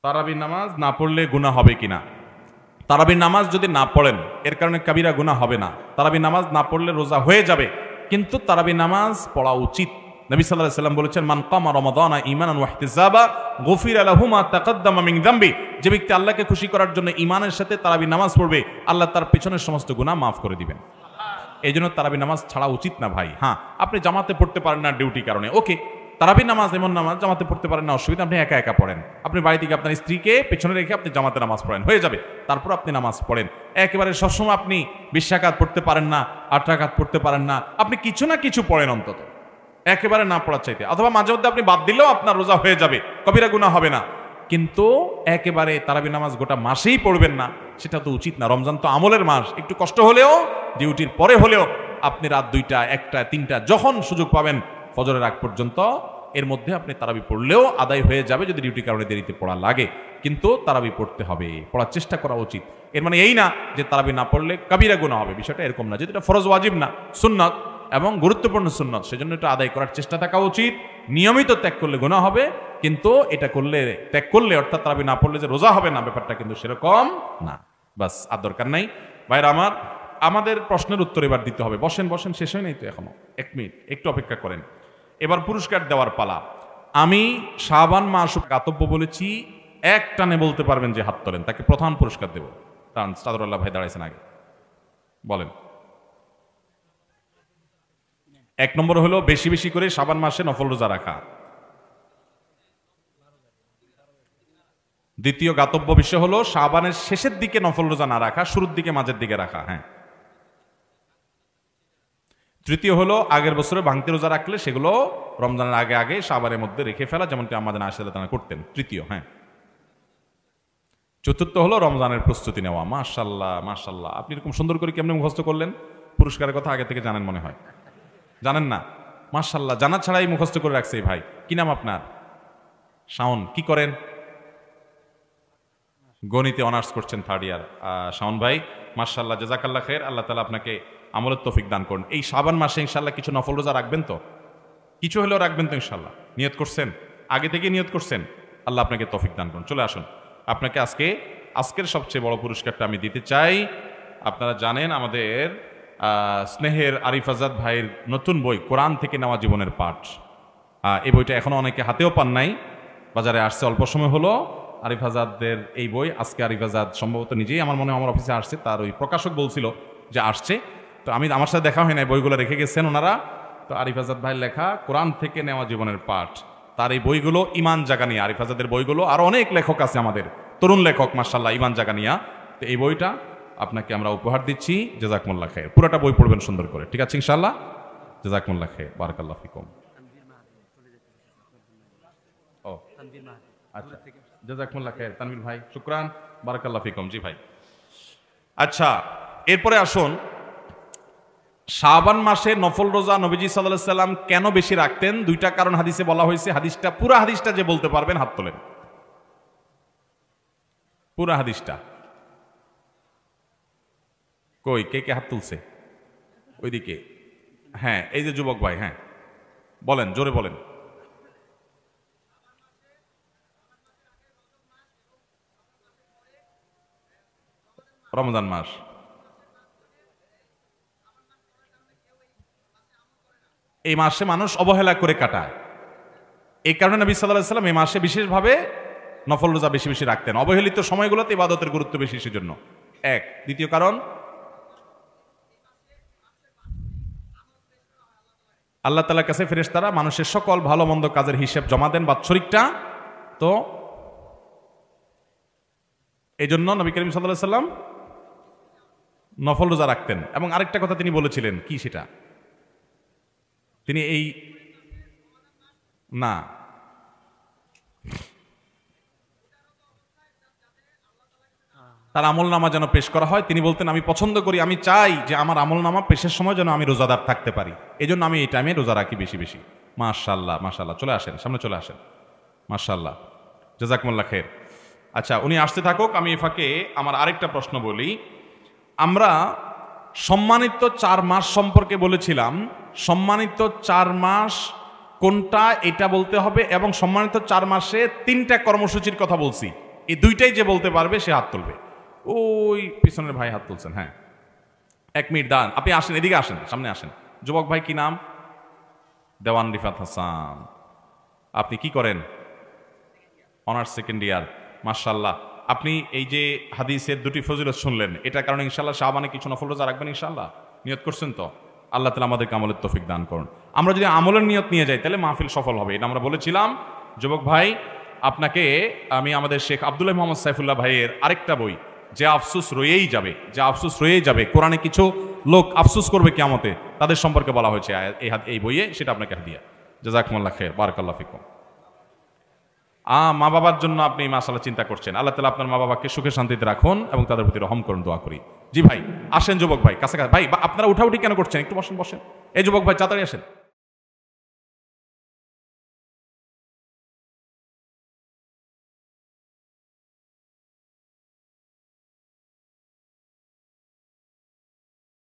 তারাবির নামাজ না পড়লে গুনাহ হবে কিনা? তারাবির নামাজ যদি না পড়েন এর কারণে কাবিরা গুনাহ হবে না। তারাবির নামাজ না পড়লে রোজা হয়ে যাবে, কিন্তু তারাবির নামাজ পড়া উচিত। নবী সাল্লাল্লাহু আলাইহি ওয়াসাল্লাম বলেছেন, মান কামা রমাদানা ঈমানান ওয়া ইহতিসাবা গুফিরা লাহু মা তাকাদ্দামা মিন যামবি। যে ব্যক্তি আল্লাহকে খুশি করার জন্য ঈমানের সাথে তারাবির নামাজ পড়বে, আল্লাহ তার পেছনের সমস্ত গুনাহ মাফ করে দিবেন। এই জন্য তারাবির নামাজ ছাড়া উচিত না ভাই। হ্যাঁ, আপনি জামাতে পড়তে পারেন না ডিউটি কারণে, ওকে, তারাবির নামাজ এমন নামাজ জামাতে পড়তে পারেন না, অসুবিধা, আপনি একা একা পড়েন। আপনি বাড়ি থেকে আপনার স্ত্রীকে পেছনে রেখে আপনি জামাতে নামাজ পড়েন, হয়ে যাবে। তারপর আপনি নামাজ পড়েন। একেবারে সবসময় আপনি 20 রাকাত পড়তে পারেন না, 8 রাকাত পড়তে পারেন না, আপনি কিছু না কিছু পড়েন অন্তত, একেবারে না পড়ার চাইতে। অথবা মাঝে মধ্যে আপনি বাদ দিলেও আপনার রোজা হয়ে যাবে, কবিরা গুনাহ হবে না। কিন্তু একেবারে তারাবির নামাজ গোটা মাসেই পড়বেন না, সেটা তো উচিত না। রমজান তো আমলের মাস, একটু কষ্ট হলেও, ডিউটির পরে হলেও আপনি রাত 2টা, 1টা, 3টা যখন সুযোগ পাবেন ফজরের আগ পর্যন্ত, এর মধ্যে আপনি তারাবি পড়লেও আদায় হয়ে যাবে যদি ডিউটির কারণে দেরিতে পড়া লাগে। কিন্তু তারাবি পড়তে হবে, পড়ার চেষ্টা করা উচিত। এর মানে এই না যে তারাবি না পড়লে কাবিরা গুনাহ হবে, বিষয়টা এরকম না। যেহেতু এটা ফরজ ওয়াজিব না, সুন্নাত এবং গুরুত্বপূর্ণ সুন্নাত, সেজন্য এটা আদায় করার চেষ্টা থাকা উচিত। নিয়মিত ত্যাগ করলে গুনাহ হবে, কিন্তু এটা করলে, ত্যাগ করলে অর্থাৎ তারাবি না পড়লে যে রোজা হবে না, ব্যাপারটা কিন্তু সেরকম না। বাস, আর দরকার নাই ভাইরা আমার। আমাদের প্রশ্নের উত্তর এবার দিতে হবে। বসেন বসেন, শেষ হয় নাই তো এখনো, 1 মিনিট একটু অপেক্ষা করেন। এবার পুরস্কার দেওয়ার পালা। আমি শাবান মাস গাতব্য বলেছি, এক টানে বলতে পারবেন যে হাত তোলেন, তাকে প্রধান পুরস্কার দেব। সাদরুল্লাহ ভাই দাঁড়াইছেন আগে, বলেন। 1 নম্বর হলো বেশি বেশি করে শাবান মাসে নফল রোজা রাখা। দ্বিতীয় গাতব্য বিষয় হলো শাবানের শেষের দিকে নফল রোজা না রাখা, শুরুর দিকে, মাঝের দিকে রাখা। হ্যাঁ। তৃতীয় হলো আগের বছরে ভাঙতি রোজা রাখলে সেগুলো রমজানের আগে আগে শাবানের মধ্যে রেখে ফেলা, যেমনটি আমাদের আয়েশা করতেন। তৃতীয়। হ্যাঁ। চতুর্থ হলো রমজানের প্রস্তুতি নেওয়া। মাশাআল্লাহ মাশাআল্লাহ, আপনি এরকম সুন্দর করে কেমনে মুখস্থ করলেন? পুরস্কারের কথা আগে থেকে জানেন মনে হয়। জানেন না? মাশাআল্লাহ, জানা ছাড়াই মুখস্থ করে রাখছে ভাই। কি নাম আপনার? শাওন। কি করেন? গণিতে অনার্স করছেন, 3rd ইয়ার। শাওন ভাই মাশাআল্লাহ, জাযাকাল্লাহ খাইর। আল্লাহ তাআলা আপনাকে আমলের তৌফিক দান করুন। এই শাবান মাসে ইনশাআল্লাহ কিছু নফল রোজা রাখবেন তো? কিছু হলেও রাখবেন তো ইনশাআল্লাহ? নিয়ত করছেন? আগে থেকে নিয়ত করছেন? আল্লাহ আপনাকে তৌফিক দান করুন। চলে আসুন, আপনাকে আজকের সবচেয়ে বড় পুরস্কারটা আমি দিতে চাই। আপনারা জানেন আমাদের স্নেহের আরিফ আজাদ ভাইয়ের নতুন বই কোরআন থেকে নেওয়া জীবনের পাঠ। এই বইটা এখনো অনেকে হাতেও পান নাই, বাজারে আসছে অল্প সময় হলো। আরিফ আজাদের এই বই আজকে আরিফ আজাদ সম্ভবত নিজেই আমার মনে হয় আমার অফিসে আসছে, তার ওই প্রকাশক বলছিল যে আসছে। তো আমার সাথে দেখা হয় নাই, বইগুলো রেখে গেছেন ওনারা। তো আরিফ আজাদ ভাইয়ের লেখা কোরআন থেকে নেওয়া জীবনের পাঠ, তার এই বইগুলো ইমান জাগানিয়া। আরিফ আজাদের বইগুলো, আর অনেক লেখক আছে আমাদের, তরুণ লেখক মাশাআল্লাহ, ইমান জাগানিয়া। তো এই বইটা আপনাকে আমরা উপহার দিচ্ছি, জাযাকুমুল্লাহ খাইর। পুরোটা বই পড়বেন সুন্দর করে, ঠিক আছে ইনশাআল্লাহ? জাযাকুমুল্লাহ খাইর, বারাকাল্লাহু ফিকুম। ও আচ্ছা, জাযাকুমুল্লাহ খাইর তানভীর ভাই, শুকরান, বারাকাল্লাহু ফিকুম। জি ভাই। আচ্ছা, এরপরে আসুন, শাবান মাসে নফল রোজা নবীজি সাল্লাল্লাহু আলাইহি সাল্লাম কেন বেশি রাখতেন? 2টা কারণ হাদিসে বলা হয়েছে। হাদিসটা, পুরা হাদিসটা যে বলতে পারবেন হাত তোলেন। পুরা হাদিসটা কই? কে কে হাত তুলছে? ওইদিকে। হ্যাঁ, এই যে যুবক ভাই, হ্যাঁ বলেন, জোরে বলেন। রমজান মাস। এই মাসে মানুষ অবহেলা করে কাটায়, এই কারণে নবী সাল্লাল্লাহু আলাইহি সাল্লাম এই মাসে বিশেষভাবে নফল রোজা বেশি বেশি রাখতেন। অবহেলিত সময়গুলোতে ইবাদতের গুরুত্ব বেশি, সেজন্য। এক। দ্বিতীয় কারণ, আল্লাহ তাআলার কাছে ফেরেশতারা মানুষের সকল ভালো মন্দ কাজের হিসাব জমা দেন বাৎসরিকটা। তো এই জন্য নবী করিম সাল্লাল্লাহু আলাইহি সাল্লাম নফল রোজা রাখতেন। এবং আরেকটা কথা তিনি বলেছিলেন, কি সেটা? তিনি এই না, তার আমল নামা যেন পেশ করা হয়। তিনি বলতেন, আমি পছন্দ করি, আমি চাই যে আমার আমল নামা পেশের সময় যেন আমি রোজাদার থাকতে পারি, এই জন্য আমি এই টাইমে রোজা রাখি বেশি বেশি। মাশাআল্লাহ মাশাআল্লাহ, চলে আসেন, সামনে চলে আসেন। মাশাআল্লাহ, জাযাকুমুল্লাহ খাইর। আচ্ছা, উনি আসতে থাকুক, আমি এই ফাঁকে আমার আরেকটা প্রশ্ন বলি। আমরা সম্মানিত 4 মাস সম্পর্কে বলেছিলাম, সম্মানিত 4 মাস কোনটা এটা বলতে হবে, এবং সম্মানিত 4 মাসে 3টা কর্মসূচির কথা বলছি। এই দুইটাই যে বলতে পারবে সে হাত তুলবে। ওই পিছনের ভাই হাত তুলছেন, হ্যাঁ 1 মিনিট দাঁড়ান, আপনি আসেন, এদিকে আসেন, সামনে আসেন। যুবক ভাই কি নাম? দেওয়ান রিফাত হাসান। আপনি কি করেন? Honours second year. মাশাআল্লাহ। আপনি এই যে হাদিসের দুটি ফজিলত শুনলেন, এটার কারণে ইনশাআল্লাহ শাবানে কিছু নফল রোজা রাখবেন ইনশাআল্লাহ? নিয়ত করছেন তো? আল্লাহ তাআলা আমাদেরকে আমলের তৌফিক দান করুন। আমরা যদি আমলের নিয়ত নিয়ে যাই তাহলে মাহফিল সফল হবে, এটা আমরা বলেছিলাম। যুবক ভাই, আপনাকে আমি আমাদের শেখ আব্দুল্লাহ মোহাম্মদ সাইফুল্লাহ ভাইয়ের আরেকটা বই, যে আফসোস রয়েই যাবে, যে আফসোস রয়েই যাবে, কোরআনে কিছু লোক আফসোস করবে কিয়ামতে, তাদের সম্পর্কে বলা হয়েছে এই বইয়ে, সেটা আপনাকে হাদিয়া। জাযাকুমুল্লাহ খাইর, বারাকাল্লাহু ফিকুম। মা বাবার জন্য আপনি মাশাআল্লাহ চিন্তা করছেন, আল্লাহ তাআলা আপনার মা বাবাকে সুখে শান্তিতে রাখুন এবং তাদের প্রতি রহম করুন, দোয়া করি। জি ভাই আসেন, যুবক ভাই কাছে ভাই, আপনারা উঠাউঠি কেন করছেন? একটু বসেন, বসেন। এই যুবক ভাই তাড়াতাড়ি আসেন।